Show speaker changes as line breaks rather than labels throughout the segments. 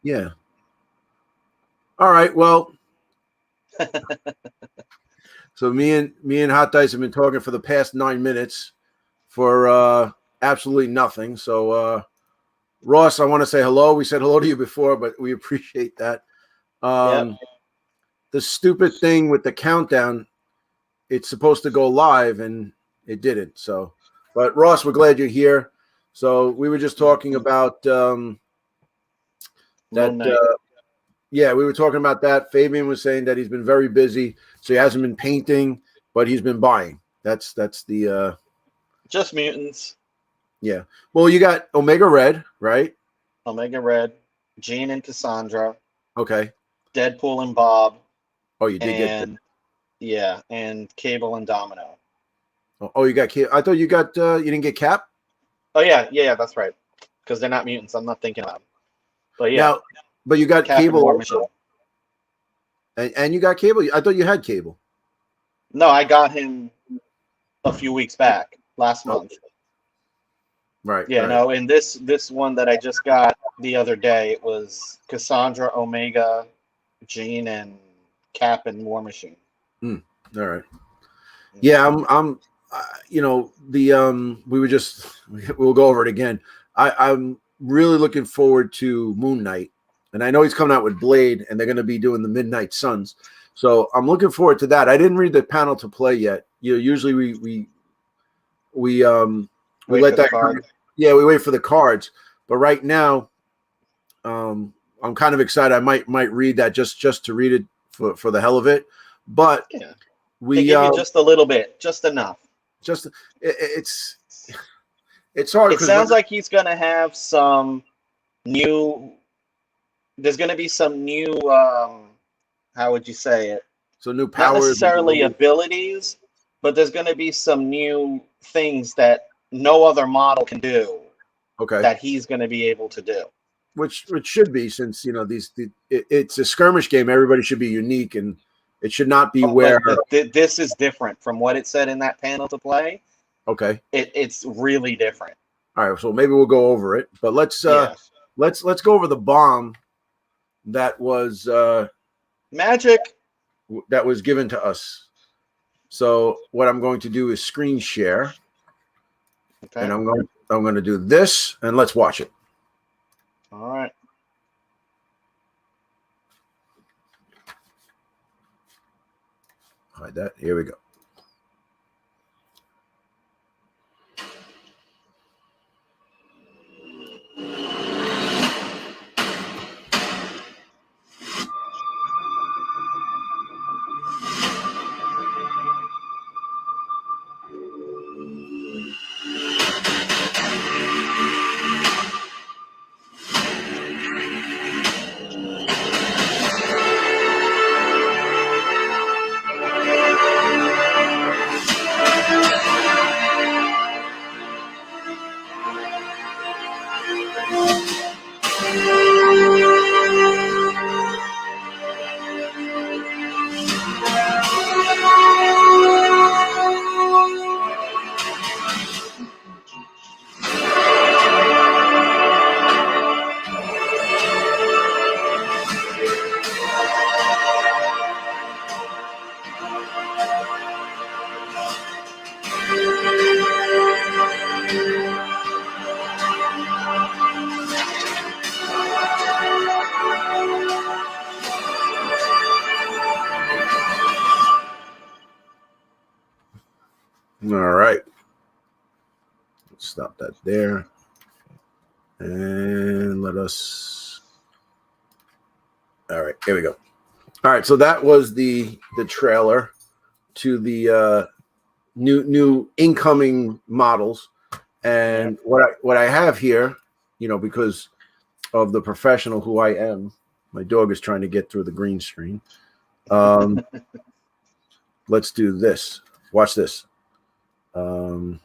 Yeah. All right. Well, so me and Hot Dice have been talking for the past 9 minutes for absolutely nothing. So Ross, I want to say hello. We said hello to you before, but we appreciate that. The stupid thing with the countdown, it's supposed to go live and it didn't. So, but Ross, we're glad you're here. So we were just talking about that. Yeah, we were talking about that. Fabian was saying that he's been very busy, so he hasn't been painting, but he's been buying. That's the
just mutants.
Yeah. Well, you got Omega Red, right?
Omega Red, Jean and Cassandra.
Okay.
Deadpool and Bob.
Oh, you did get that.
Yeah, and Cable and Domino.
Oh, you got Cable. I thought you got you didn't get Cap?
Oh yeah, that's right. Because they're not mutants. I'm not thinking of them. But yeah.
Now, but you got
Cap
Cable
also.
And you got Cable? I thought you had Cable.
No, I got him a few weeks back, last month.
Right.
Yeah,
right.
no, and this one that I just got the other day, it was Cassandra, Omega, Jean, and Cap and War Machine.
All right. Yeah, I'm you know, we'll go over it again. I'm really looking forward to Moon Knight, and I know he's coming out with Blade, and they're going to be doing the Midnight Suns. So I'm looking forward to that. I didn't read the panel to play yet. You know, usually we let that. Yeah, we wait for the cards. But right now, I'm kind of excited. I might read that just to read it for the hell of it. But
yeah.
We
they give you just a little bit, just enough.
It's hard.
It sounds like he's going to have some new. There's going to be some new. How would you say it?
So new powers.
Not necessarily abilities, but there's going to be some new things that no other model can do.
Okay.
That he's going to be able to do.
Which should be, since you know it's a skirmish game. Everybody should be unique, and it should not be where
this is different from what it said in that panel to play.
Okay.
It's really different.
All right, so maybe we'll go over it, but let's go over the bomb that was
magic
that was given to us. So what I'm going to do is screen share. Okay. And I'm going to do this, and let's watch it.
All right.
Hide that. Here we go. All right. Let's stop that there. And let us. All right, here we go. All right, so that was the trailer to the new incoming models. And what I have here, you know, because of the professional who I am, my dog is trying to get through the green screen. Let's do this. Watch this. I'm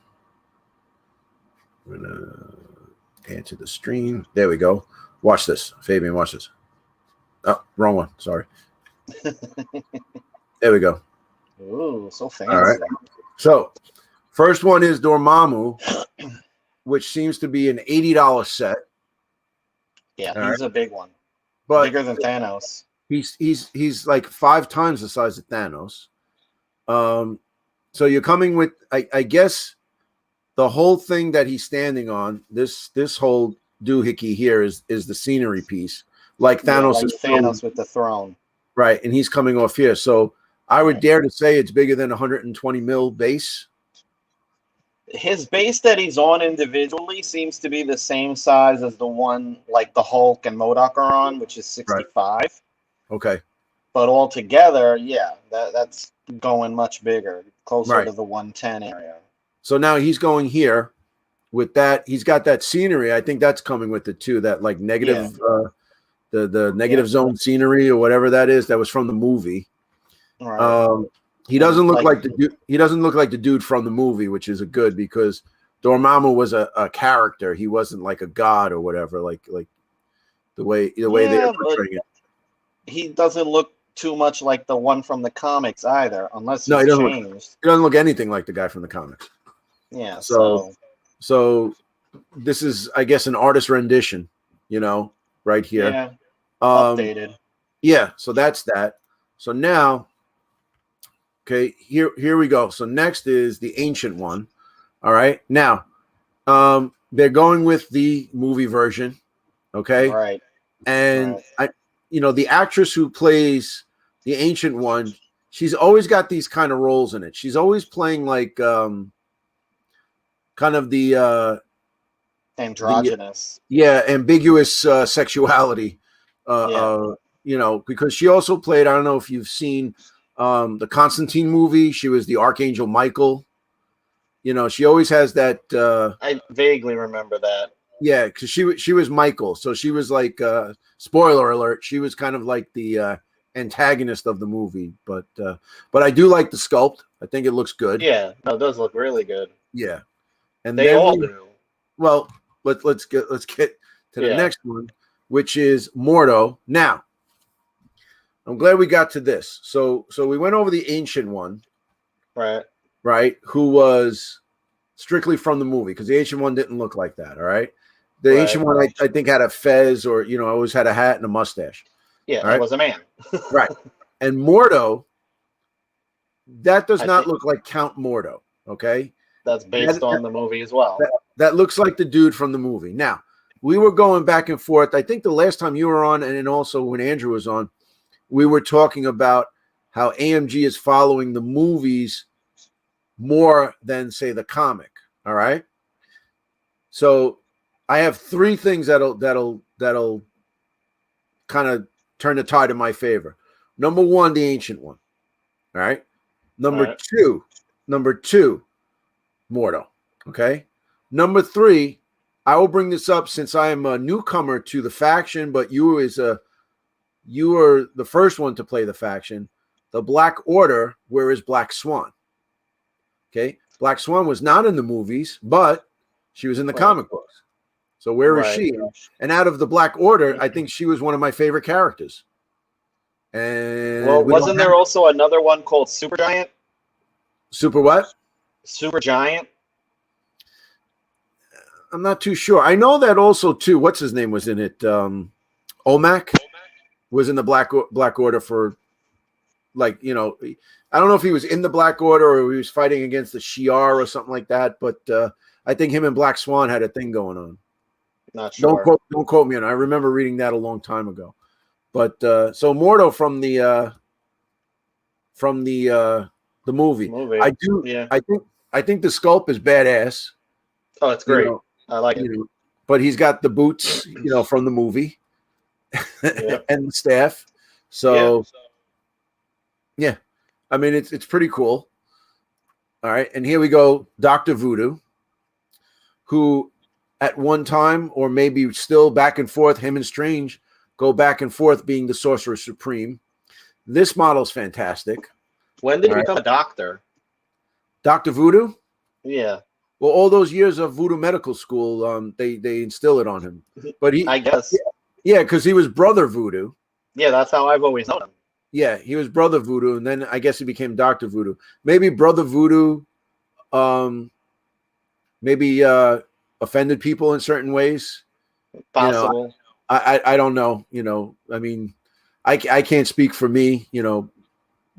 gonna answer the stream. There we go. Watch this, Fabian. Watch this. Oh, wrong one. Sorry. There we go.
Ooh, so fancy.
All right. So, first one is Dormamu, which seems to be an $80 set.
Yeah,
All right,
he's a big one.
but
Bigger than Thanos.
he's like 5 times the size of Thanos. So you're coming with, I guess, the whole thing that he's standing on. This whole doohickey here is the scenery piece, like Thanos
like
is
Thanos with the throne.
right, and he's coming off here. So I would dare to say it's bigger than 120 mil base.
His base that he's on individually seems to be the same size as the one like the Hulk and MODOK are on, which is 65.
Right. Okay.
But altogether, yeah, that's going much bigger, closer to the 110 area.
So now he's going here with that. He's got that scenery. I think that's coming with it too. That like negative, the negative zone scenery or whatever that is. That was from the movie.
Right.
He doesn't look like the dude. He doesn't look like the dude from the movie, which is a good because Dormamu was a character. He wasn't like a god or whatever. Like the way they're portraying it.
He doesn't look too much like the one from the comics either, unless he's changed.
He doesn't look anything like the guy from the comics.
Yeah.
So this is, I guess, an artist rendition. Right here.
Yeah. Updated.
Yeah. So that's that. So now. Okay, here we go. So next is the ancient one. All right. Now, they're going with the movie version. Okay.
Right.
And the actress who plays the ancient one, she's always got these kind of roles in it. She's always playing like kind of the
androgynous.
Ambiguous sexuality. Because she also played, I don't know if you've seen the Constantine movie. She was the Archangel Michael. She always has that.
I vaguely remember that.
Yeah, because she was Michael, so she was like spoiler alert. She was kind of like the antagonist of the movie, but I do like the sculpt. I think it looks good.
Yeah, no, it does look really good.
Yeah, and
they all do.
Well, let's get to the next one, which is Mordo. Now, I'm glad we got to this. So we went over the ancient one, right? Who was strictly from the movie because the ancient one didn't look like that. All right, the ancient one I think had a fez or always had a hat and a mustache.
Yeah, it was a man.
Right, and Mordo, that does not look like Count Mordo. Okay,
that's based on the movie as well.
That looks like the dude from the movie. Now we were going back and forth. I think the last time you were on, and then also when Andrew was on. We were talking about how AMG is following the movies more than, say, the comic. All right. So I have 3 things that'll kind of turn the tide in my favor. Number 1, the ancient one. All right. Number two, Mordo. Okay. Number 3, I will bring this up since I am a newcomer to the faction, but you were the first one to play the faction. The Black Order, where is Black Swan? Okay. Black Swan was not in the movies, but she was in the comic books. So where is she? And out of the Black Order, I think she was one of my favorite characters. And
wasn't there also another one called Supergiant?
Super what?
Supergiant.
I'm not too sure. I know that also too. What's his name was in it? Omak was in the Black Order for, I don't know if he was in the Black Order or he was fighting against the Shi'ar or something like that. But I think him and Black Swan had a thing going on.
Not sure.
Don't quote me on it. I remember reading that a long time ago. But so Mordo from the movie. I do. Yeah. I think the sculpt is badass.
Oh, it's great. I like it.
But he's got the boots, from the movie. And the staff. So yeah. I mean it's pretty cool. All right, and here we go, Dr. Voodoo, who at one time, or maybe still back and forth, him and Strange go back and forth being the Sorcerer Supreme. This model's fantastic.
When did he become a doctor?
Dr. Voodoo?
Yeah.
Well, all those years of Voodoo Medical School, they instill it on him. But
I guess.
Yeah, because he was Brother Voodoo.
Yeah, that's how I've always known him.
Yeah, he was Brother Voodoo, and then I guess he became Dr. Voodoo. Maybe Brother Voodoo maybe offended people in certain ways.
Possible.
I don't know. I mean, I can't speak for me.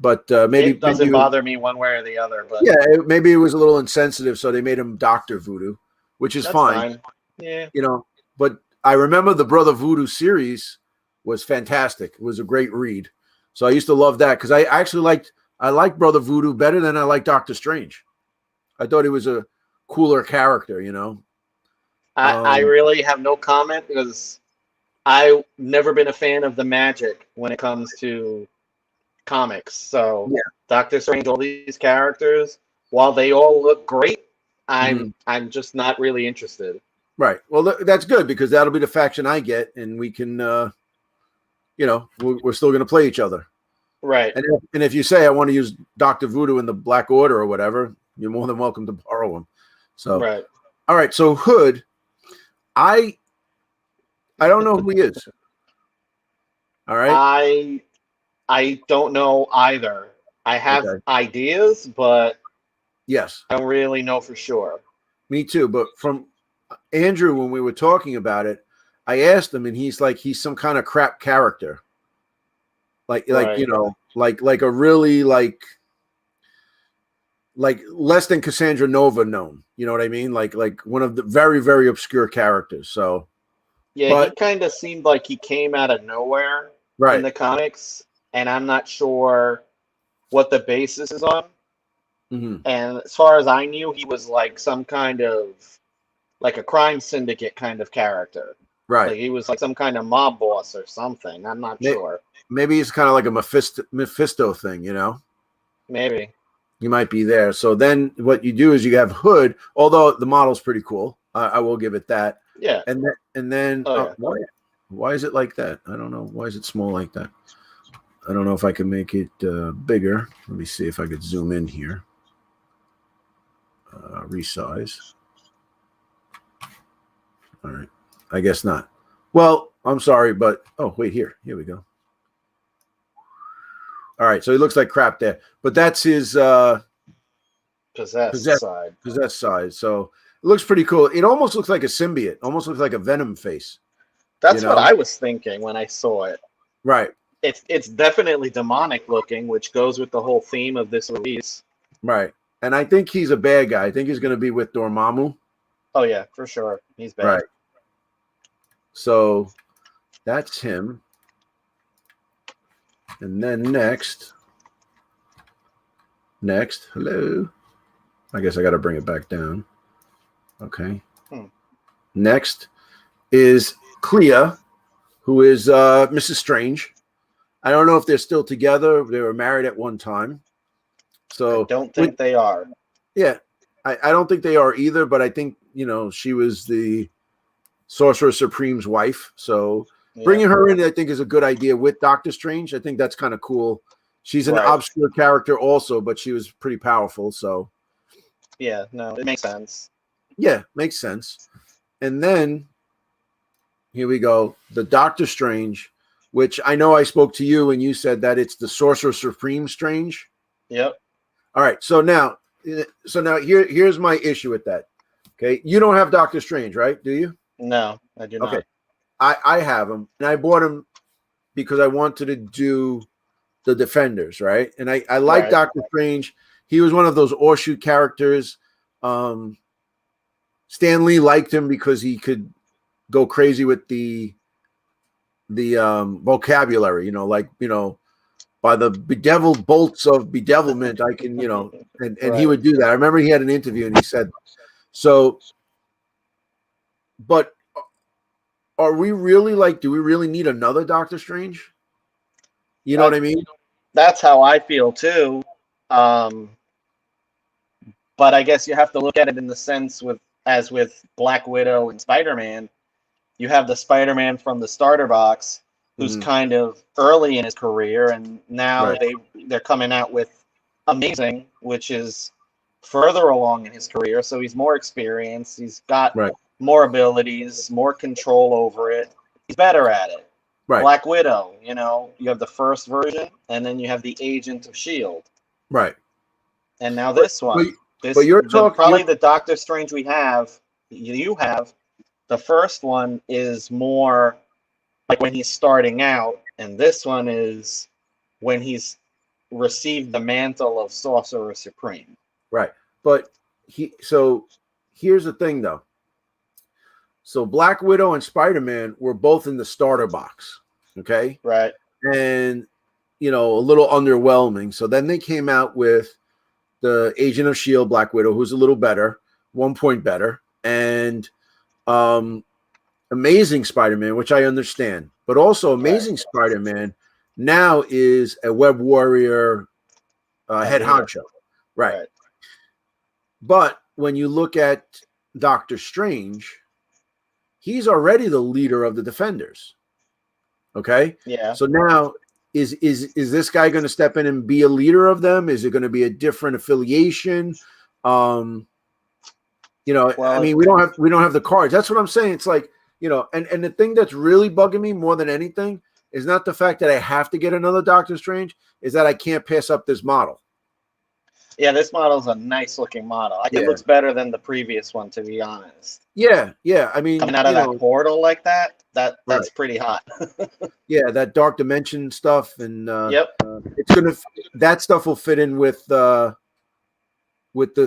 But
It doesn't
maybe
bother me one way or the other, but
yeah, maybe it was a little insensitive, so they made him Doctor Voodoo, which is
that's
fine.
fine. Yeah.
But I remember the Brother Voodoo series was fantastic. It was a great read. So I used to love that because I liked Brother Voodoo better than I liked Doctor Strange. I thought he was a cooler character.
I really have no comment because I've never been a fan of the magic when it comes to comics. So
Yeah.
Doctor Strange, all these characters, while they all look great,
Mhm.
I'm just not really interested.
Right. Well, that's good because that'll be the faction I get, and we can, we're still going to play each other.
Right.
And if you say I want to use Doctor Voodoo in the Black Order or whatever, you're more than welcome to borrow him. So,
Right.
all right. So Hood, I don't know who he is. All right.
I don't know either. I have
Okay.
ideas, but
Yes.
I don't really know for sure.
Me too. But from Andrew, when we were talking about it, I asked him, and he's like, he's some kind of crap character. Like
Right.
like a really like less than Cassandra Nova known. You know what I mean? Like one of the very, very obscure characters. So,
Yeah, he
but
kind of seemed like he came out of nowhere in
right.
the comics, and I'm not sure what the basis is on.
Mm-hmm.
And as far as I knew, he was like some kind of like a crime syndicate kind of character.
Right.
Like he was like some kind of mob boss or something. I'm not sure.
Maybe it's kind of like a Mephisto thing,
Maybe.
You might be there. So then what you do is you have Hood, although the model's pretty cool. I will give it that.
Yeah.
And then
Oh, yeah.
why is it like that? I don't know. Why is it small like that? I don't know if I can make it bigger. Let me see if I could zoom in here. Resize. All right. I guess not. Well, I'm sorry, but oh wait, here we go. All right, so he looks like crap there, but that's his
Possessed side.
possessed side. So it looks pretty cool. It almost looks like a symbiote. Almost looks like a Venom face.
That's what I was thinking when I saw it.
Right.
It's definitely demonic looking, which goes with the whole theme of this release.
Right. And I think he's a bad guy. I think he's going to be with Dormamu.
Oh yeah, for sure. He's bad.
Right. So that's him. And then next, hello. I guess I got to bring it back down. Okay. Next is Clea, who is Mrs. Strange. I don't know if they're still together. They were married at one time. So
I don't think they are.
Yeah. I don't think they are either, but I think, she was the Sorcerer Supreme's wife. So bringing her in, I think, is a good idea with Doctor Strange. I think that's kind of cool. She's an obscure character also, but she was pretty powerful. So,
yeah, no, it makes sense.
Yeah, makes sense. And then here we go. The Doctor Strange, which I know I spoke to you and you said that it's the Sorcerer Supreme Strange.
Yep.
All right. So now here's my issue with that. Okay. You don't have Doctor Strange, right? Do you?
No, I do not.
Okay. I have him, and I bought him because I wanted to do the Defenders, right? And I like Doctor Strange. He was one of those offshoot characters. Stan Lee liked him because he could go crazy with the vocabulary, by the bedeviled bolts of bedevilment, I can, and he would do that. I remember he had an interview and he said, so, but are we really do we really need another Doctor Strange? You know what I mean?
That's how I feel too. But I guess you have to look at it in the sense as with Black Widow and Spider-Man, you have the Spider-Man from the starter box who's kind of early in his career, and now they're coming out with Amazing, which is further along in his career, so he's more experienced, he's got more abilities, more control over it, he's better at it. Black Widow, you have the first version, and then you have the Agent of S.H.I.E.L.D.
Right.
And now this one.
But you're
probably the Doctor Strange you have, the first one is more like when he's starting out, and this one is when he's received the mantle of Sorcerer Supreme.
Right. But here's the thing though. So Black Widow and Spider-Man were both in the starter box. Okay.
Right.
And a little underwhelming. So then they came out with the Agent of S.H.I.E.L.D. Black Widow, who's a little better, 1 point better, and Amazing Spider-Man, which I understand, but also Amazing Spider-Man now is a Web Warrior head honcho. Right. But when you look at Dr. Strange, he's already the leader of the Defenders. Okay?
Yeah.
So now is this guy going to step in and be a leader of them? Is it going to be a different affiliation? I mean, we don't have the cards. That's what I'm saying. It's like, and the thing that's really bugging me more than anything is not the fact that I have to get another Doctor Strange, is that I can't pass up this model.
Yeah, this model's a nice looking model. It looks better than the previous one, to be honest.
Yeah. I mean,
coming out of that portal like that's pretty hot.
Yeah, that dark dimension stuff, and
it's
that stuff will fit in with the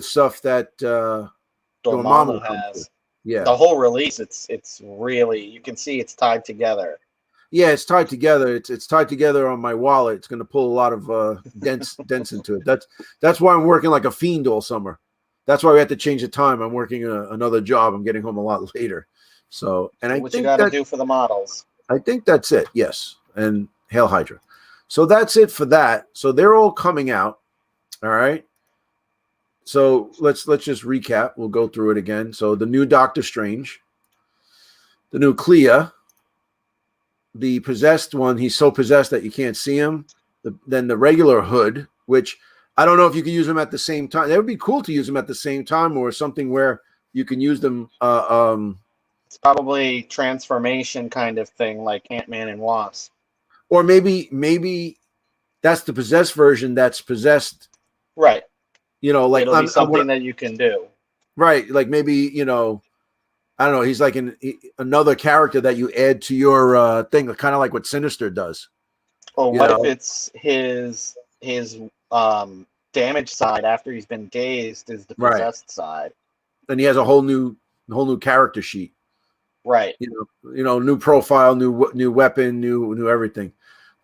stuff that
Dormamu has.
Yeah,
the whole release, it's really, you can see it's tied together.
Yeah, it's tied together. It's tied together on my wallet. It's going to pull a lot of dents into it. That's why I'm working like a fiend all summer. That's why we had to change the time. I'm working another job. I'm getting home a lot later. So, and
what you got to do for the models.
I think that's it. Yes, and Hail Hydra. So that's it for that. So they're all coming out. All right. So let's just recap. We'll go through it again. So the new Doctor Strange, the new Clea. The possessed one, he's so possessed that you can't see him. Then the regular Hood, which I don't know if you can use them at the same time. That would be cool to use them at the same time, or something where you can use them.
It's probably transformation kind of thing, like Ant-Man and Wasp.
Or maybe that's the possessed version that's possessed.
Right.
Like
it'll be something that you can do.
Right. Like maybe, I don't know. He's like another character that you add to your thing, kind of like what Sinister does.
Or what if it's his damage side after he's been dazed is the possessed side,
and he has a whole new character sheet.
Right.
New profile, new weapon, new everything.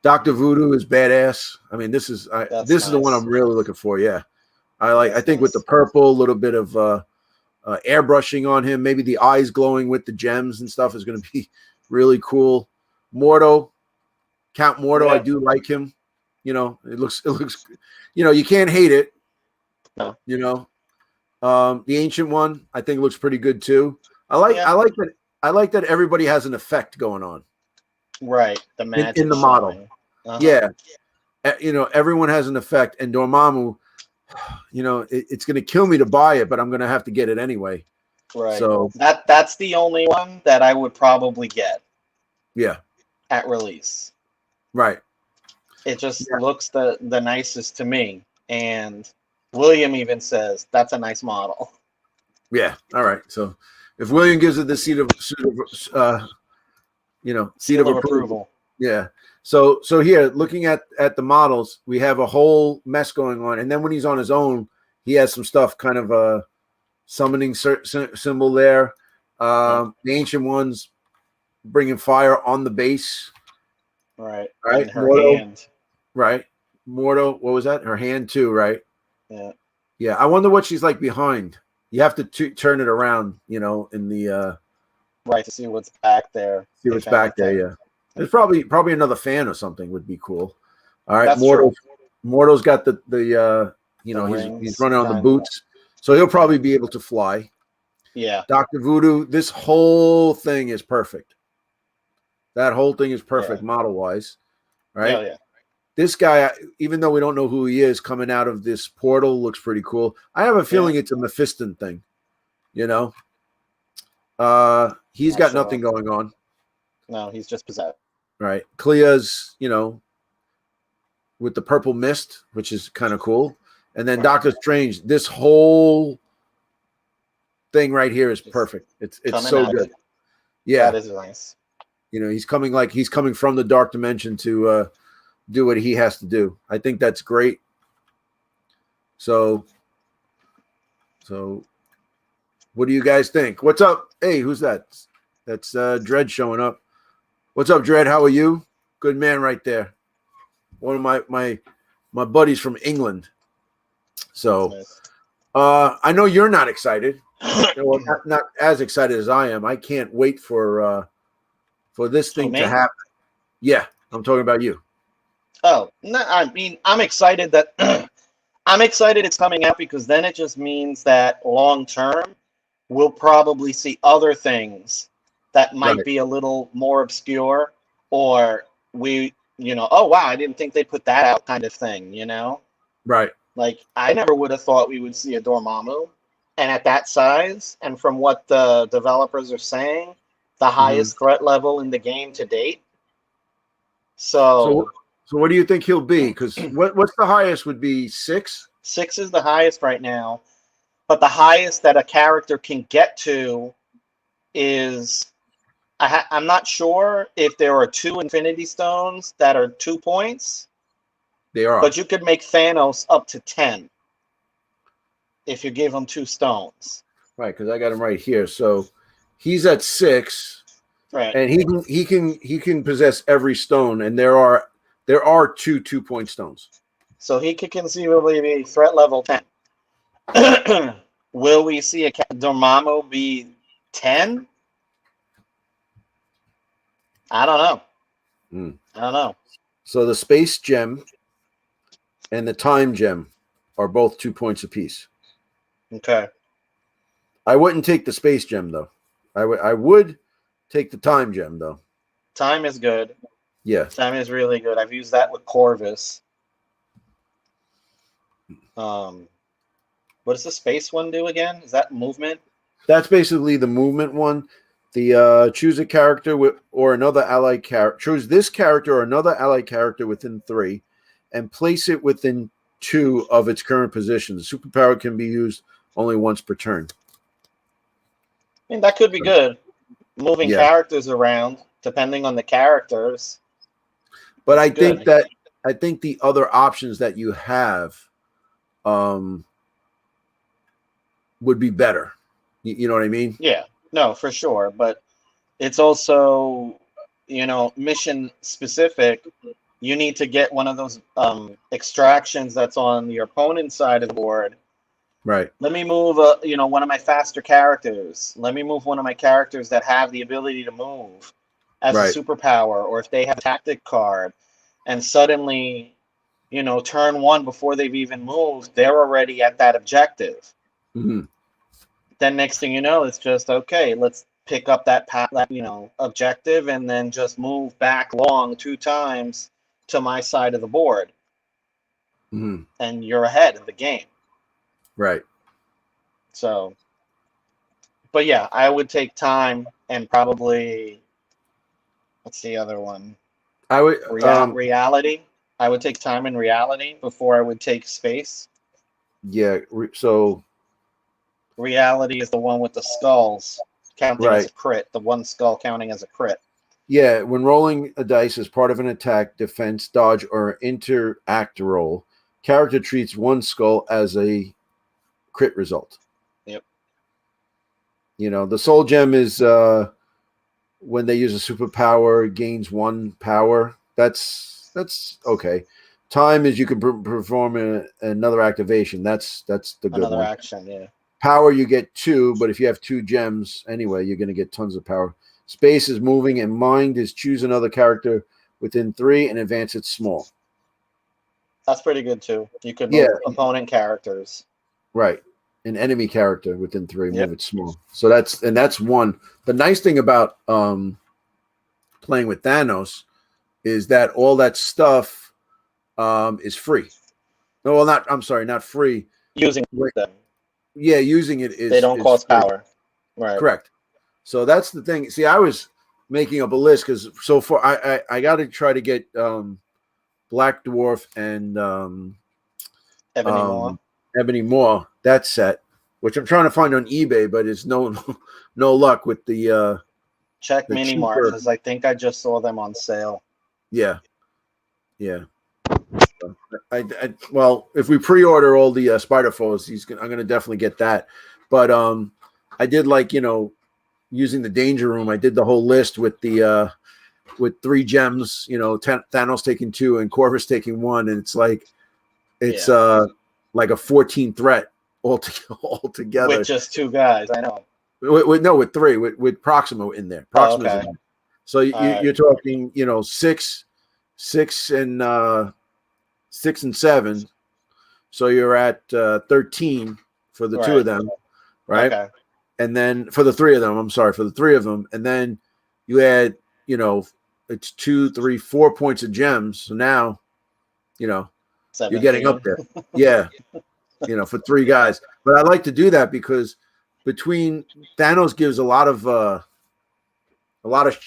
Dr. Voodoo is badass. I mean, this is the one I'm really looking for. Yeah, I think with the purple, a little bit of airbrushing on him, maybe the eyes glowing with the gems and stuff is going to be really cool. Mordo, Count Mordo, I do like him. It looks, you can't hate it.
No.
The Ancient One, I think looks pretty good too. I like that everybody has an effect going on.
Right, the magic
in the model. Yeah, everyone has an effect, and Dormammu. It's going to kill me to buy it, but I'm going to have to get it anyway.
Right.
So
that's the only one that I would probably get.
Yeah.
At release.
Right.
It just looks the nicest to me, and William even says that's a nice model.
Yeah. All right. So if William gives it the seat of approval. Yeah. So here, looking at the models, we have a whole mess going on, and then when he's on his own, he has some stuff, kind of a summoning symbol there. The Ancient Ones bringing fire on the base.
Right.
Right.
And her hand.
Right. Mordo. What was that? Her hand too. Right.
Yeah.
Yeah. I wonder what she's like behind. You have to turn it around. In the.
Right, to see what's back there.
See what's back there. Yeah. There's probably another fan or something would be cool. All right,
That's
Mordo's got the he's running on the boots, so he'll probably be able to fly.
Yeah.
Dr. Voodoo, this whole thing is perfect. That whole thing is perfect model wise, right?
Yeah.
This guy, even though we don't know who he is, coming out of this portal looks pretty cool. I have a feeling it's a Mephiston thing. He's got nothing going on.
No, he's just possessed.
Right. Clea's, with the purple mist, which is kind of cool. And then Doctor Strange, this whole thing right here is perfect. It's so good. Yeah.
That is nice.
You know, he's coming from the dark dimension to do what he has to do. I think that's great. So what do you guys think? What's up? Hey, who's that? That's Dread showing up. What's up, Dread? How are you? Good man right there. One of my buddies from England. So
Nice.
I know you're not excited. Well, not as excited as I am. I can't wait for this thing to happen. Yeah, I'm talking about you.
Oh, no, I mean, I'm excited that I'm excited it's coming out, because then it just means that long term we'll probably see other things that might be a little more obscure, or oh wow, I didn't think they put that out kind of thing,
Right.
Like, I never would have thought we would see a Dormamu, and at that size, and from what the developers are saying, the highest threat level in the game to date. So
what do you think he'll be? Because what's the highest would be 6?
6 is the highest right now, but the highest that a character can get to is I'm not sure if there are 2 Infinity Stones that are 2 points.
They are,
but you could make Thanos up to 10 if you give him 2 stones.
Right, because I got him right here. So he's at 6,
right?
And he can possess every stone, and there are 2 2-point stones.
So he could conceivably be threat level 10. Will we see a Dormammu be 10? I don't know. I don't know.
So the space gem and the time gem are both 2 points apiece.
Okay.
I wouldn't take the space gem though. I would take the time gem though.
Time is good.
Yeah.
Time is really good. I've used that with Corvus. What does the space one do again? Is that movement?
That's basically the movement one. The choose a character or another allied character. Choose this character or another allied character within 3, and place it within 2 of its current position. The superpower can be used only once per turn.
I mean, that could be good. Moving characters around, depending on the characters.
But I think the other options that you have would be better. You know what I mean?
Yeah. No, for sure. But it's also, mission specific. You need to get one of those extractions that's on your opponent's side of the board.
Right.
Let me move, one of my faster characters. Let me move one of my characters that have the ability to move as a superpower, or if they have a tactic card, and suddenly, turn 1 before they've even moved, they're already at that objective. Then next thing you know, it's just, okay, let's pick up that objective, and then just move back long 2 times to my side of the board. And you're ahead of the game.
Right.
So, but yeah, I would take time and probably, what's the other one?
I would
reality. I would take time and reality before I would take space.
Yeah. So
reality is the one with the skulls counting as a crit. The one skull counting as a crit.
Yeah. When rolling a dice as part of an attack, defense, dodge, or interact roll, character treats one skull as a crit result.
Yep.
The soul gem is when they use a superpower, gains 1 power. That's okay. Time is you can perform another activation. That's the good one.
Another action, yeah.
Power you get 2, but if you have 2 gems anyway, you're going to get tons of power. Space is moving, and mind is choose another character within 3 and advance it small.
That's pretty good too. You could move opponent characters.
Right. An enemy character within 3, move it small. So that's one. The nice thing about playing with Thanos is that all that stuff is free. No, well, not free.
Using them.
Yeah, using it is.
They don't cost
free.
Power. Right.
Correct. So that's the thing. See, I was making up a list because so far I got to try to get Black Dwarf and Ebony Maw, that set, which I'm trying to find on eBay, but it's no luck with the
Check
the
Mini Mart
cheaper.
because I think I just saw them on sale.
Yeah, yeah. Well, if we pre-order all the Spider Foes, I'm gonna definitely get that. But I did like using the Danger Room. I did the whole list with the with 3 gems. Thanos taking 2 and Corvus taking 1, and it's like a 14 threat altogether.
With just 2 guys, I know.
With 3 with Proxima in there.
Oh,
Proxima's
okay.
in there. So you're talking 6 and 6 and 7. So you're at 13 for the 2 of them, right?
Okay.
And then for the 3 of them, I'm sorry, for the 3 of them, and then you add, it's 2, 3, 4 points of gems. So now,
17.
you're getting up there. Yeah, for 3 guys. But I like to do that because between Thanos gives a lot of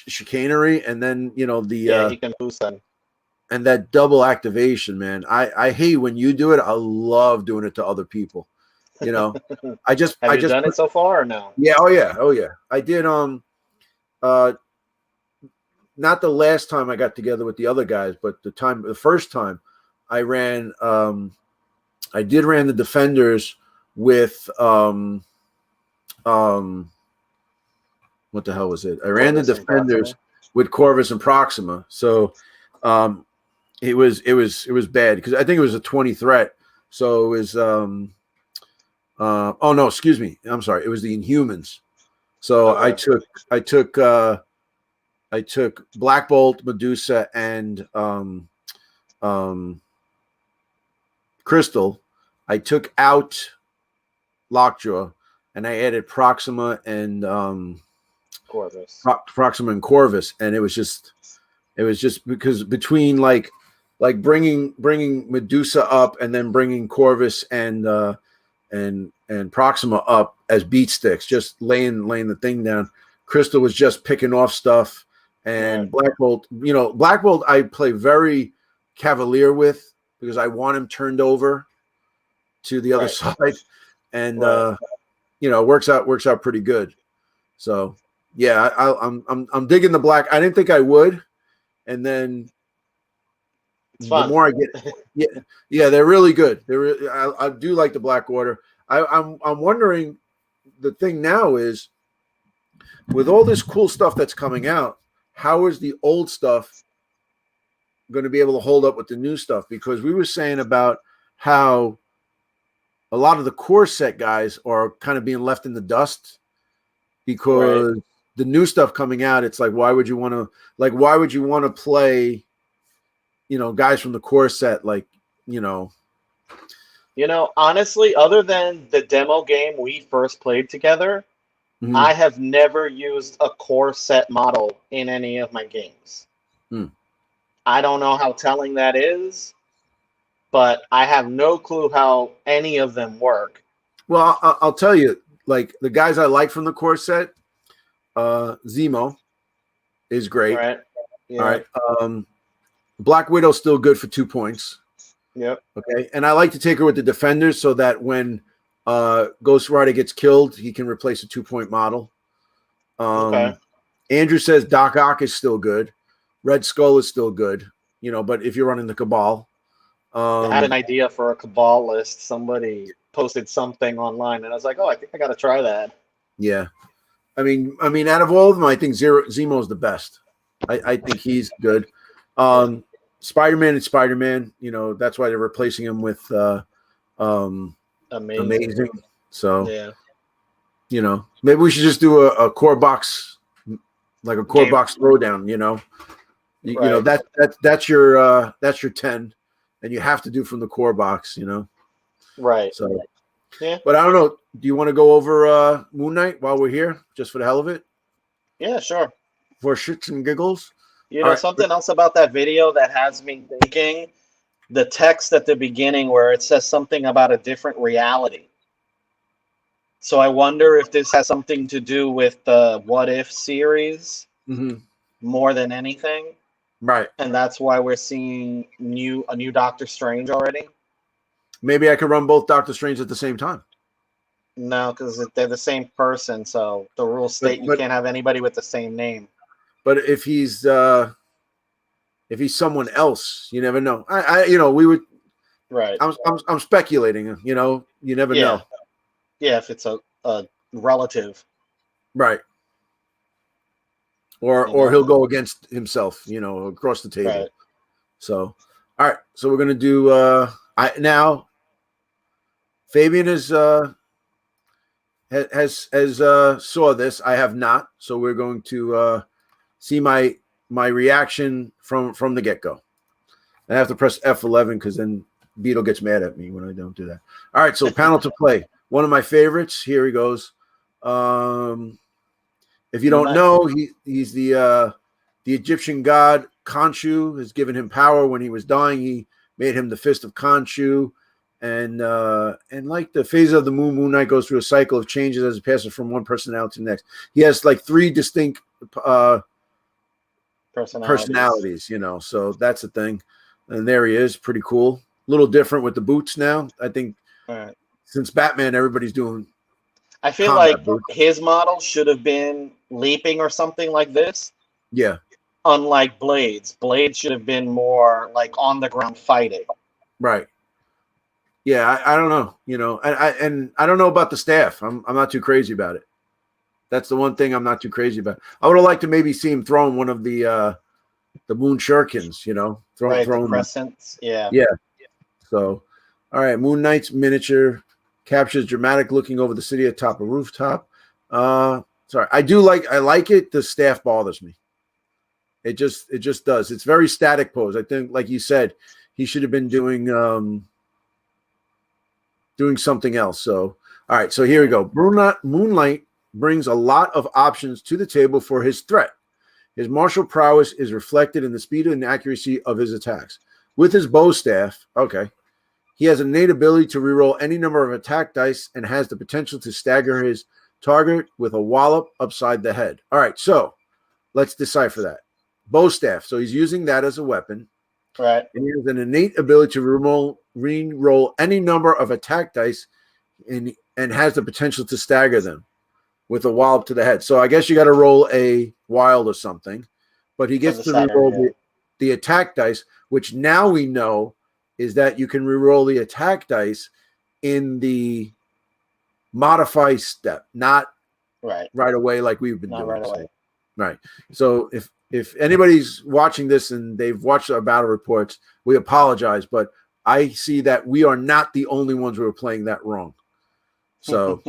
chicanery, and then
he can boost them.
And that double activation, man. I hate when you do it. I love doing it to other people. I just
Have you done it so far or no?
Yeah, oh yeah. I did not the last time I got together with the other guys, but the first time I did ran the Defenders with what the hell was it? I ran the Defenders with Corvus and Proxima. So it was bad because I think it was a 20 threat. So it was oh no, excuse me. I'm sorry. It was the Inhumans. So okay. I took Black Bolt, Medusa, and Crystal. I took out Lockjaw, and I added Proxima and
Corvus.
Proxima and Corvus, and it was just because between like bringing Medusa up and then bringing Corvus and Proxima up as beat sticks, just laying the thing down. Crystal was just picking off stuff, and Black Bolt, Black Bolt I play very cavalier with because I want him turned over to the other side, and works out pretty good. So yeah, I'm digging the Black. I didn't think I would, and then the more I get, they're really good. I do like the Black Order. I'm wondering, the thing now is, with all this cool stuff that's coming out, how is the old stuff going to be able to hold up with the new stuff? Because we were saying about how a lot of the core set guys are kind of being left in the dust because the new stuff coming out, it's like, why would you want to play, guys from the core set,
honestly, other than the demo game we first played together, I have never used a core set model in any of my games. I don't know how telling that is, but I have no clue how any of them work.
Well, I'll tell you, like the guys I like from the core set, Zemo is great.
All right. Yeah.
All right. Black Widow's still good for 2 points.
Yep.
Okay. And I like to take her with the Defenders so that when Ghost Rider gets killed, he can replace a 2-point model.
Okay.
Andrew says Doc Ock is still good. Red Skull is still good, but if you're running the Cabal.
I had an idea for a Cabal list. Somebody posted something online, and I was like, oh, I think I got to try that.
Yeah. I mean, out of all of them, I think Zemo is the best. I think he's good. Spider-Man and Spider-Man, that's why they're replacing him with Amazing. So, maybe we should just do a core box, like a core box throwdown. That's your 10, and you have to do from the core box.
Right.
So, yeah. But I don't know. Do you want to go over Moon Knight while we're here, just for the hell of it?
Yeah, sure.
For shits and giggles.
Something else about that video that has me thinking. The text at the beginning where it says something about a different reality. So I wonder if this has something to do with the What If series more than anything.
Right.
And that's why we're seeing a new Doctor Strange already.
Maybe I could run both Doctor Strange at the same time.
No, because they're the same person. So the rules state you can't have anybody with the same name.
But if he's someone else, you never know. We would.
Right.
I'm speculating. You know, you never know.
Yeah, if it's a relative.
Right. Or he'll go against himself, across the table.
Right.
So, all right. So we're gonna do. Now, Fabian has saw this. I have not. So we're going to see my reaction from the get go. I have to press F11 because then Beetle gets mad at me when I don't do that. All right. So panel to play. One of my favorites. Here he goes. If you don't know, he's the Egyptian god Khonshu has given him power when he was dying. He made him the Fist of Khonshu, and like the phase of the moon, Moon Knight goes through a cycle of changes as it passes from one personality to the next. He has like 3 distinct personalities, So that's the thing, and there he is, pretty cool. A little different with the boots now. I think since Batman, everybody's doing.
I feel like his model should have been leaping or something like this.
Yeah.
Unlike Blades. Blades should have been more like on the ground fighting.
Right. Yeah, I don't know. I don't know about the staff. I'm not too crazy about it. That's the one thing I'm not too crazy about. I would have liked to maybe see him throwing one of the moon shurikens, throwing
the crescents. Yeah.
Yeah. So, all right, Moon Knight's miniature captures dramatic looking over the city atop a rooftop. Sorry, I like it. The staff bothers me. It just does. It's very static pose. I think, like you said, he should have been doing something else. So, all right. So here we go. Moonlight brings a lot of options to the table for his threat. His martial prowess is reflected in the speed and accuracy of his attacks. With his bow staff, he has an innate ability to reroll any number of attack dice and has the potential to stagger his target with a wallop upside the head. All right, so let's decipher that. Bow staff. So he's using that as a weapon.
Right.
And he has an innate ability to re-roll any number of attack dice and has the potential to stagger them with a wallop to the head. So I guess you got to roll a wild or something. But he gets to reroll the attack dice, which now we know is that you can reroll the attack dice in the modify step, not right away like we've been doing.
Right away.
Right. So if anybody's watching this and they've watched our battle reports, we apologize, but I see that we are not the only ones who are playing that wrong. So,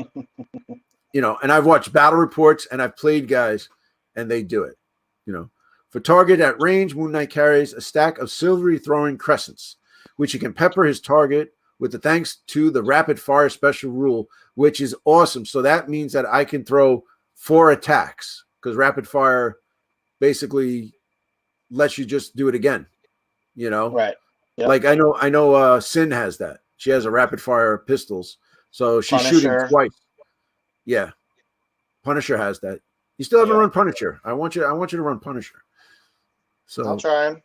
and I've watched battle reports and I've played guys and they do it, For target at range, Moon Knight carries a stack of silvery throwing crescents, which he can pepper his target with thanks to the rapid fire special rule, which is awesome. So that means that I can throw 4 attacks because rapid fire basically lets you just do it again,
Right. Yep.
Like I know Sin has that. She has a rapid fire pistols. So she's shooting twice. Yeah. Punisher has that. You still haven't run Punisher. I want you to run Punisher. So
I'll try him.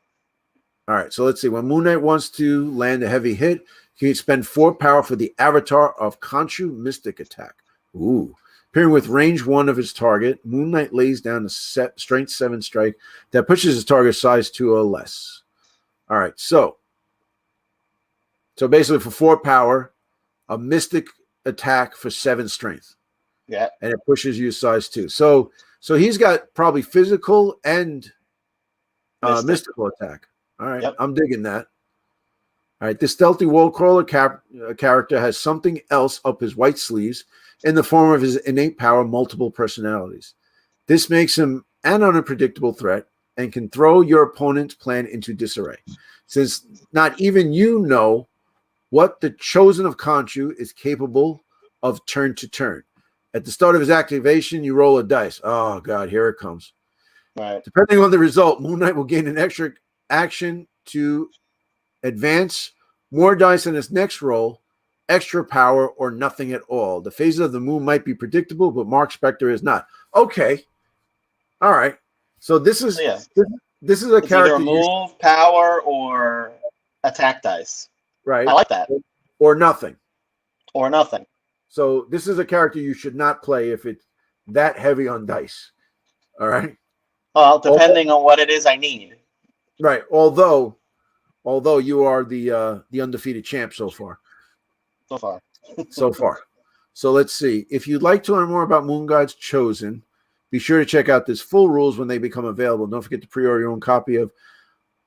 All right, so let's see. When Moon Knight wants to land a heavy hit, he can spend 4 power for the Avatar of Khonshu Mystic Attack. Ooh. Appearing with range 1 of his target, Moon Knight lays down a strength 7 strike that pushes his target size 2 or less. All right, so basically for 4 power, a Mystic Attack for 7 strength.
Yeah.
And it pushes you size 2. So he's got probably physical and mystical attack. All right, I'm digging that. All right, the stealthy wall crawler character has something else up his white sleeves in the form of his innate power, multiple personalities. This makes him an unpredictable threat and can throw your opponent's plan into disarray, since not even you know what the Chosen of Khonshu is capable of turn to turn. At the start of his activation, you roll a dice. Oh, God, here it comes.
Right.
Depending on the result, Moon Knight will gain an extra action to advance, more dice in his next roll, extra power, or nothing at all. The phases of the moon might be predictable, but Mark Spector is not. Okay. All right. So this is this is a character
either move, power, or attack dice.
Right.
I like that.
Or nothing.
Or nothing.
So this is a character you should not play if it's that heavy on dice. All right.
Well, depending on what it is I need.
Right. Although you are the undefeated champ so far.
So far.
So far. So let's see. If you'd like to learn more about Moon God's Chosen, be sure to check out this full rules when they become available. Don't forget to pre-order your own copy of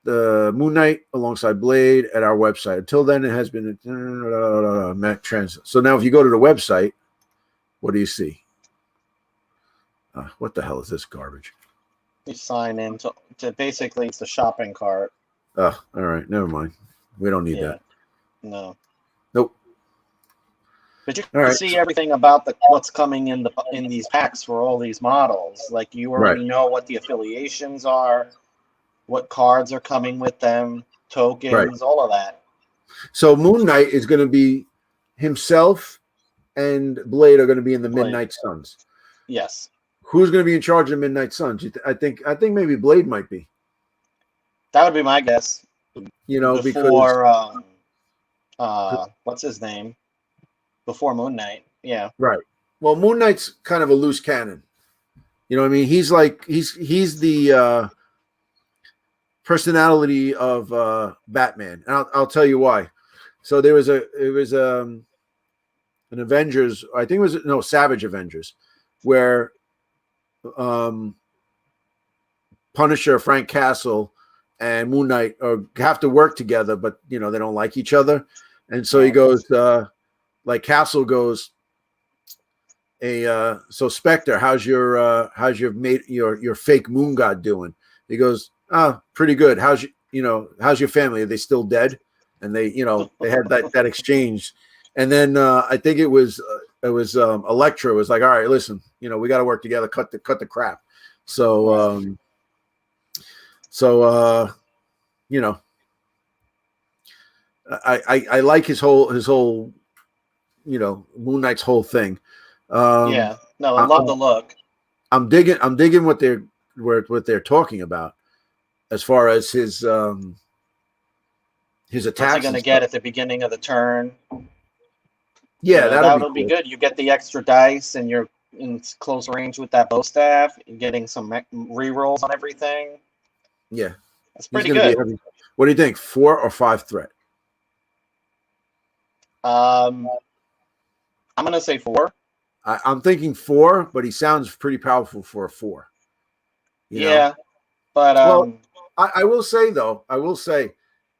the Moon Knight alongside Blade at our website. Until then, it has been Mac Transit. So now if you go to the website, what do you see? What the hell is this garbage?
You sign in to basically it's the shopping cart.
Oh, all right. Never mind. We don't need that.
No.
Nope.
But you can see everything about what's coming in these packs for all these models. Like you already know what the affiliations are, what cards are coming with them, tokens, all of that.
So Moon Knight is going to be himself, and Blade are going to be in the Midnight Suns.
Yes.
Who's going to be in charge of Midnight Suns? I think maybe Blade might be.
That would be my guess.
You know,
before what's his name? Before Moon Knight, yeah. Right.
Well, Moon Knight's kind of a loose cannon. You know what I mean? He's like he's the personality of Batman, and I'll tell you why. So there was an Avengers, I think it was Savage Avengers, where Punisher, Frank Castle, and Moon Knight have to work together, but they don't like each other, and so he goes. Like Castle goes, so Spectre, how's your fake Moon God doing? He goes, pretty good. How's your family? Are they still dead? And they had that exchange, and then I think it was Elektra was like, all right, listen, we got to work together, cut the crap. So I like his whole. Moon Knight's whole thing.
I love the look.
I'm digging what they're talking about as far as his attacks.
What's he going to get at the beginning of the turn?
Yeah,
that'll be good. You get the extra dice, and you're in close range with that bow staff. You're getting some re-rolls on everything.
Yeah,
that's pretty good.
What do you think? 4 or 5 threat?
I'm going to say 4.
I'm thinking 4, but he sounds pretty powerful for a 4.
Yeah, but
I will say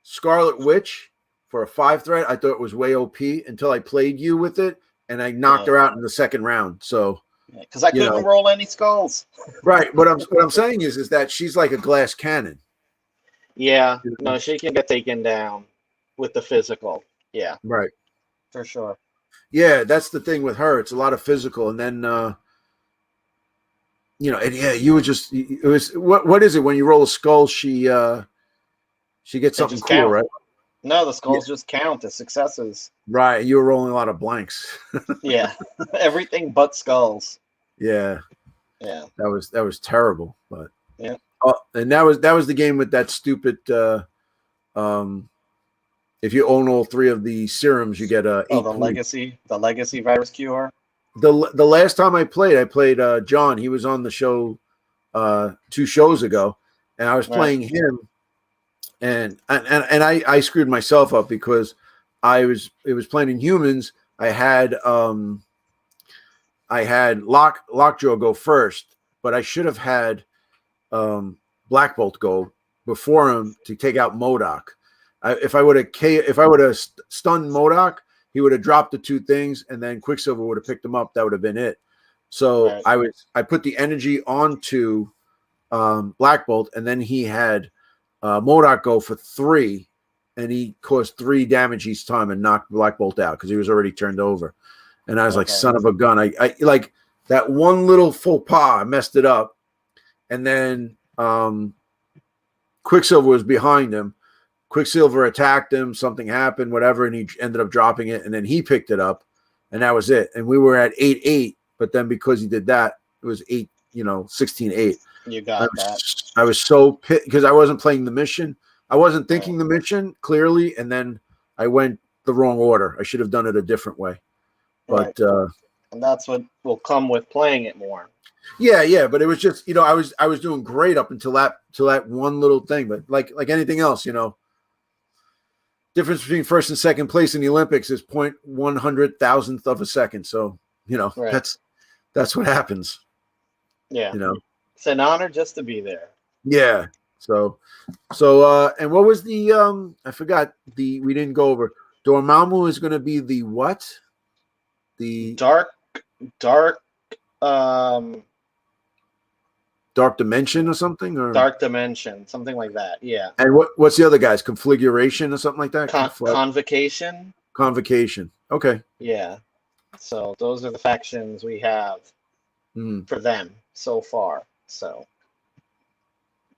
Scarlet Witch for a 5 threat, I thought it was way OP until I played you with it, and I knocked her out in the second round. So
because I couldn't roll any skulls.
Right. What I'm saying is that she's like a glass cannon.
Yeah. No, she can get taken down with the physical. Yeah.
Right.
For sure.
Yeah, that's the thing with her. It's a lot of physical, and then you would just it was what is it when you roll a skull? She gets something cool,
count.
Right?
No, the skulls just count as successes.
Right, you were rolling a lot of blanks.
Yeah, everything but skulls.
Yeah, that was terrible, but
yeah.
And that was the game with that stupid. If you own all 3 of the serums, you get a 8
the legacy virus cure.
The last time I played John. He was on the show 2 shows ago, and I was playing him, and I screwed myself up because it was playing in humans. I had Lockjaw go first, but I should have had Black Bolt go before him to take out MODOK. If I would have stunned MODOK, he would have dropped the 2 things, and then Quicksilver would have picked him up. That would have been it. So I put the energy onto Black Bolt, and then he had MODOK go for 3, and he caused 3 damage each time and knocked Black Bolt out because he was already turned over. And I was like, son of a gun! I like that one little faux pas. I messed it up, and then Quicksilver was behind him. Quicksilver attacked him, something happened, whatever, and he ended up dropping it, and then he picked it up, and that was it. And we were at 8-8, but then because he did that, it was 16-8.
You got that.
I was so pissed because I wasn't playing the mission. I wasn't thinking the mission clearly, and then I went the wrong order. I should have done it a different way.
Right.
But
And that's what will come with playing it more.
yeah, but it was just, I was doing great up until that one little thing. But like anything else, difference between first and second place in the Olympics is 0.100,000th of a second. So,
Right.
that's what happens.
Yeah. It's an honor just to be there.
Yeah. So and what was the I forgot, we didn't go over. Dormamu is going to be the what? The
Dark um
dark dimension or something, or
dark dimension, something like that. Yeah.
and what's the other guys? Configuration or something like that?
Convocation.
Convocation. Okay.
Yeah. So those are the factions we have for them so far. So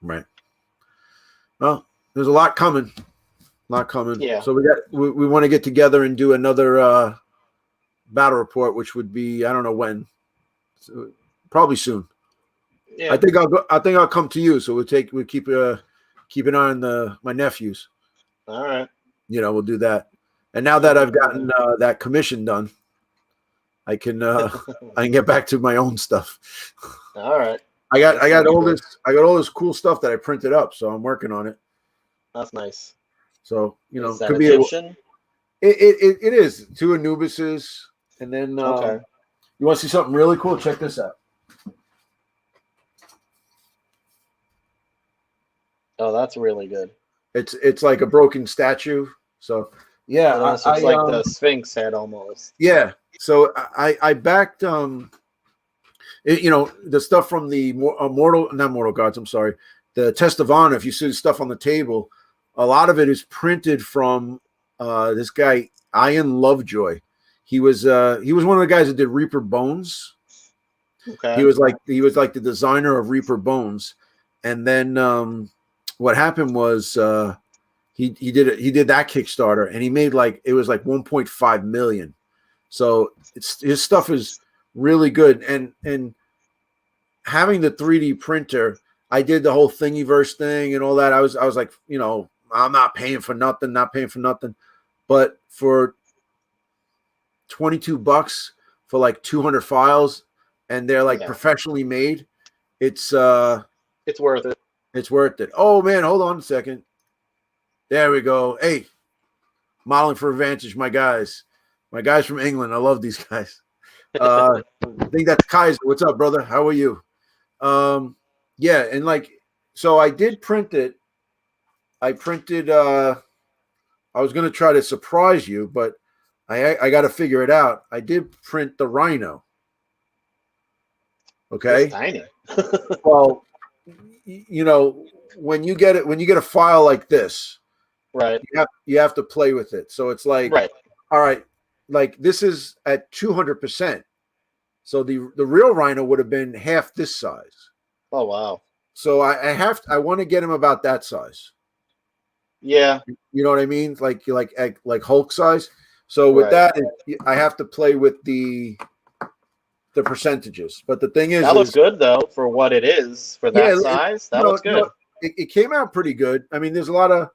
right. Well, there's a lot coming.
Yeah.
So we want to get together and do another battle report, which would be, I don't know when. So, probably soon.
Yeah.
I think I'll come to you. So we'll keep an eye on my nephews.
All right.
We'll do that. And now that I've gotten that commission done, I can get back to my own stuff.
All right.
I got all this cool stuff that I printed up, so I'm working on it.
That's nice.
So
Is that
could be
Egyptian?
It is 2 Anubises, and then
Okay.
you want to see something really cool? Check this out.
Oh, that's really good.
It's like a broken statue. So yeah,
It looks like the Sphinx head almost.
Yeah. So I backed the stuff from the not Mortal Gods. I'm sorry, the Test of Honor. If you see the stuff on the table, a lot of it is printed from this guy Ian Lovejoy. He was one of the guys that did Reaper Bones.
Okay.
He was like the designer of Reaper Bones, and then what happened was he did that Kickstarter, and he made it was like 1.5 million. So his stuff is really good, and having the 3D printer, I did the whole Thingiverse thing and all that. I was like, I'm not paying for nothing, but for $22 for like 200 files, and they're like professionally made, it's
worth it.
It's worth it. Oh man, hold on a second. There we go. Hey, modeling for Advantage, my guys from England. I love these guys. I think that's Kaiser. What's up, brother? How are you? Yeah, and so I did print it. I printed. I was going to try to surprise you, but I got to figure it out. I did print the Rhino. Okay.
It's tiny.
Well, when you get a file like this,
right,
you have to play with it. So it's like,
right.
All right, this is at 200%. So the real Rhino would have been half this size.
Oh wow.
So I want to get him about that size.
Yeah.
You know what I mean? Like Hulk size. So with that, I have to play with the percentages. But the thing is,
that looks good though for what it is for that size. That looks good.
It came out pretty good. I mean, there's a lot of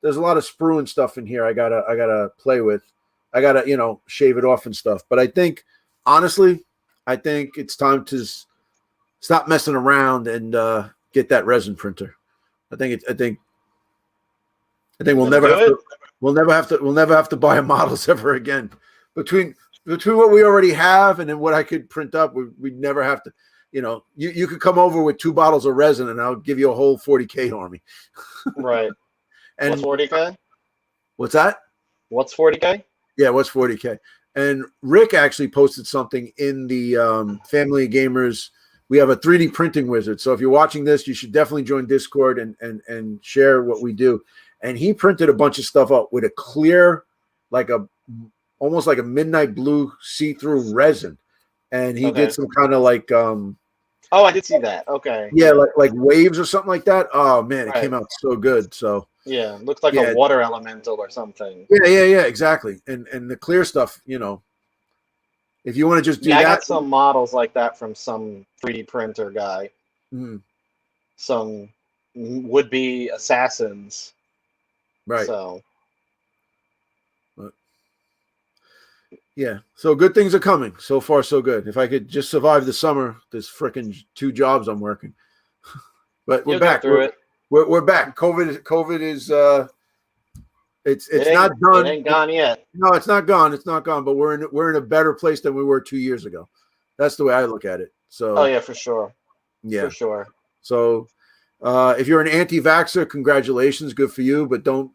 sprue and stuff in here. I gotta play with. I gotta shave it off and stuff. But I think honestly, it's time to stop messing around and get that resin printer. I think we'll never have to buy models ever again. Between what we already have and then what I could print up, we'd never have to. You could come over with 2 bottles of resin and I'll give you a whole 40K army.
Right. And what's 40K?
What's that?
What's 40K?
Yeah, what's 40K? And Rick actually posted something in the Family of Gamers. We have a 3D printing wizard. So if you're watching this, you should definitely join Discord and share what we do. And he printed a bunch of stuff up with a clear, almost like a midnight blue see-through resin. And he did some kind of
oh, I did see that. Okay.
Yeah, like waves or something like that. Oh man, it came out so good. So
yeah, it looks like a water elemental or something.
Yeah, exactly. And the clear stuff, if you want to just do that.
I got some models like that from some 3D printer guy.
Mm-hmm.
Some would-be assassins.
Right.
So.
Yeah. So good things are coming. So far, so good. If I could just survive the summer, there's freaking 2 jobs I'm working. But we're
You'll get
back.
through it.
We're back. COVID is it's not
It
done.
ain't gone yet.
No, it's not gone. It's not gone. But we're in a better place than we were 2 years ago. That's the way I look at it. So
Oh yeah, for sure.
yeah.
For sure.
So if you're an anti-vaxxer, congratulations, good for you. But don't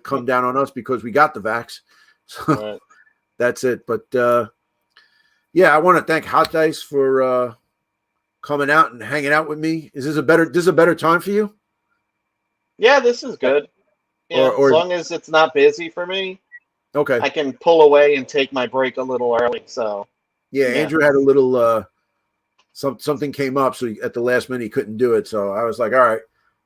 come down on us because we got the vax. So
Right.
that's it. But yeah, I want to thank Hot Dice for coming out and hanging out with me. Is this a better time for you?
Yeah, this is good. Yeah,
Or
as long as it's not busy for me,
okay.
I can pull away and take my break a little early. So
Yeah,
yeah.
Andrew had a little something came up, so at the last minute he couldn't do it. So I was like, all right.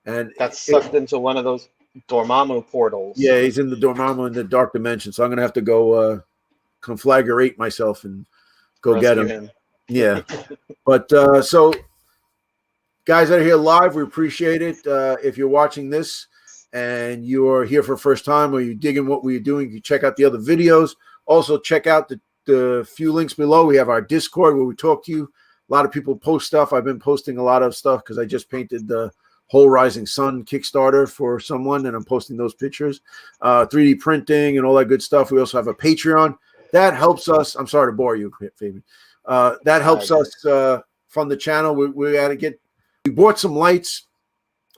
And
got sucked into one of those Dormamu portals.
yeah, he's in the Dormamu in the dark dimension. So I'm gonna have to go conflagrate myself and go
Rescue
get him.
him.
Yeah. But so guys that are here live, we appreciate it. If you're watching this and you're here for the first time or you're digging what we're doing, you check out the other videos. Also, check out the few links below. We have our Discord where we talk to you. A lot of people post stuff. I've been posting a lot of stuff because I just painted the whole Rising Sun Kickstarter for someone, and I'm posting those pictures. 3D printing and all that good stuff. We also have a Patreon. That helps us. I'm sorry to bore you, Fabian. That helps us fund the channel. We bought some lights,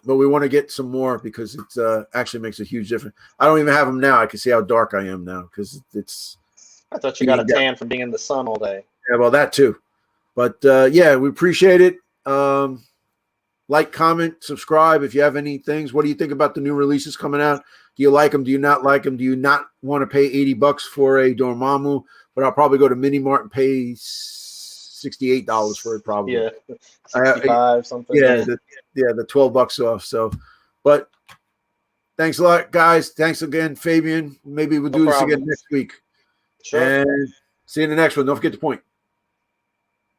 but we want to get some more because it actually makes a huge difference. I don't even have them now. I can see how dark I am now because it's.
I thought you got a tan from being in the sun all day.
Yeah, well, that too. But yeah, we appreciate it. Like, comment, subscribe if you have any things. What do you think about the new releases coming out? Do you like them? Do you not like them? Do you not want to pay $80 for a Dormammu? But I'll probably go to Mini Mart and pay $68 for it probably.
Yeah, 65 something.
Yeah, the $12 off. So, but thanks a lot, guys. Thanks again, Fabian. Maybe we'll do this again next week.
Sure.
And see you in the next one. Don't forget to point.